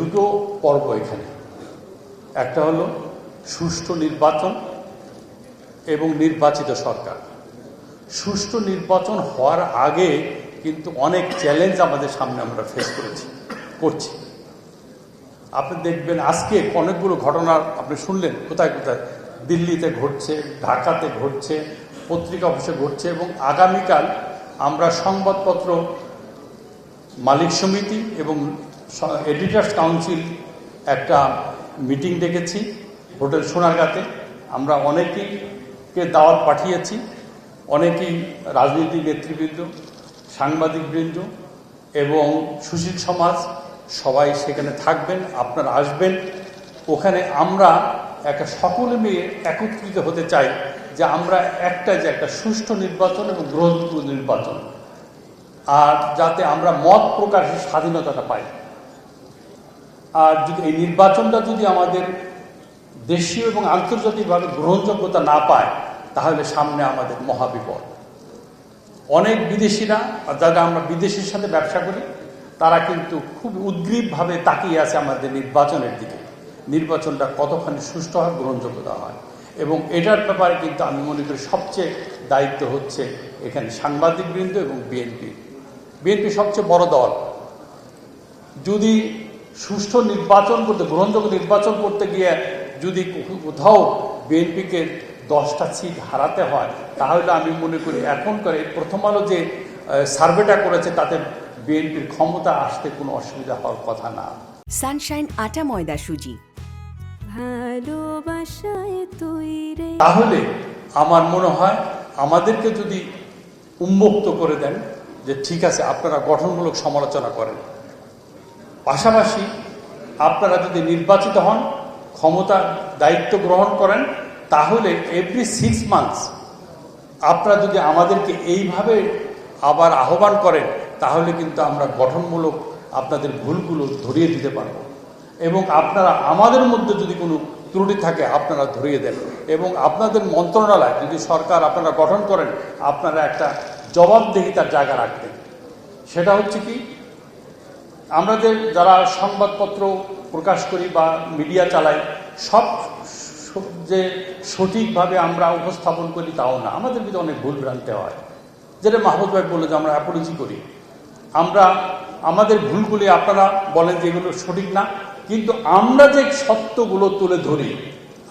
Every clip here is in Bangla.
দুটো পর্ব এখানে, একটা হলো সুষ্ঠু নির্বাচন এবং নির্বাচিত সরকার। সুষ্ঠু নির্বাচন হওয়ার আগে কিন্তু অনেক চ্যালেঞ্জ আমাদের সামনে আমরা ফেস করছি। আপনি দেখবেন আজকে অনেকগুলো ঘটনা আপনি শুনলেন, কোথায় কোথায় দিল্লিতে ঘটছে, ঢাকাতে ঘটছে, পত্রিকা অফিসে ঘটছে, এবং আগামীকাল আমরা সংবাদপত্র মালিক সমিতি এবং এডিটার্স কাউন্সিল একটা মিটিং ডেকেছি হোটেল সোনারগাঁতে। আমরা অনেকেইকে দাওয়াত পাঠিয়েছি, অনেকেই রাজনৈতিক নেতৃবৃন্দ, সাংবাদিকবৃন্দ এবং সুশীল সমাজ সবাই সেখানে থাকবেন, আপনারা আসবেন। ওখানে আমরা একটা সকলে মিলে একত্রিত হতে চাই যে আমরা একটা সুষ্ঠু নির্বাচন এবং গ্রহণযোগ্য নির্বাচন, আর যাতে আমরা মত প্রকাশের স্বাধীনতাটা পাই। আর যদি এই নির্বাচনটা যদি আমাদের দেশীয় এবং আন্তর্জাতিকভাবে গ্রহণযোগ্যতা না পায়, তাহলে সামনে আমাদের মহাবিপদ। অনেক বিদেশিরা, যারা আমরা বিদেশের সাথে ব্যবসা করি, তারা কিন্তু খুব উদ্গ্রীবভাবে তাকিয়ে আছে আমাদের নির্বাচনের দিকে। নির্বাচনটা কতখানি সুষ্ঠু হয়, গ্রহণযোগ্যতা হয়, এবং এটার ব্যাপারে কিন্তু আমি মনে করি সবচেয়ে দায়িত্ব হচ্ছে এখানে সাংবাদিকবৃন্দ এবং বিএনপি সবচেয়ে বড় দল। যদি সুষ্ঠু নির্বাচন করতে, গ্রহণযোগ্য নির্বাচন করতে গিয়ে যদি কোথাও বিএনপিকে 10টা সিট হারাতে হয়, তাহলে আমি মনে করি এখনকার এই প্রথম আলো যে সার্ভেটা করেছে তাতে বিএনপির ক্ষমতা আসতে কোনো অসুবিধা হওয়ার কথা না। সানশাইন আটা ময়দা সুজি, তাহলে আমার মনে হয় আমাদেরকে যদি উন্মুক্ত করে দেন যে ঠিক আছে আপনারা গঠনমূলক সমালোচনা করেন, পাশাপাশি আপনারা যদি নির্বাচিত হন, ক্ষমতার দায়িত্ব গ্রহণ করেন, তাহলে এভরি 6 মান্থস আপনারা যদি আমাদেরকে এইভাবে আবার আহ্বান করেন, তাহলে কিন্তু আমরা গঠনমূলক আপনাদের ভুলগুলো ধরিয়ে দিতে পারব, এবং আপনারা আমাদের মধ্যে যদি কোনো ত্রুটি থাকে আপনারা ধরিয়ে দেন, এবং আপনাদের মন্ত্রণালয় যদি সরকার আপনারা গঠন করেন, আপনারা একটা জবাবদিহিতার জায়গা রাখবেন। সেটা হচ্ছে কি, আমাদের যারা সংবাদপত্র প্রকাশ করি বা মিডিয়া চালাই, সব যে সঠিকভাবে আমরা উপস্থাপন করি তাও না, আমাদের কিন্তু অনেক ভুল ভ্রান্তি হয়। যেটা মাহমুদ ভাই বললো যে আমরা অ্যাপোলজি করি, আমরা আমাদের ভুলগুলি আপনারা বলেন যে এগুলো সঠিক না, কিন্তু আমরা যে সত্যগুলো তুলে ধরি,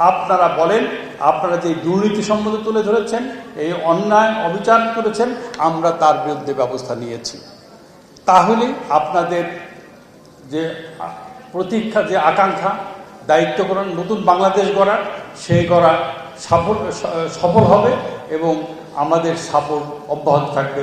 আপনারা বলেন আপনারা যে দুর্নীতি সম্বন্ধে তুলে ধরেছেন, এই অন্যায় অবিচার করেছেন, আমরা তার বিরুদ্ধে ব্যবস্থা নিয়েছি। তাহলে আপনাদের যে প্রতীক্ষা, যে আকাঙ্ক্ষা, দায়িত্ব গ্রহণ, নতুন বাংলাদেশ গড়ার, সেই গড়া সফল হবে এবং আমাদের সাপোর্ট অব্যাহত থাকবে।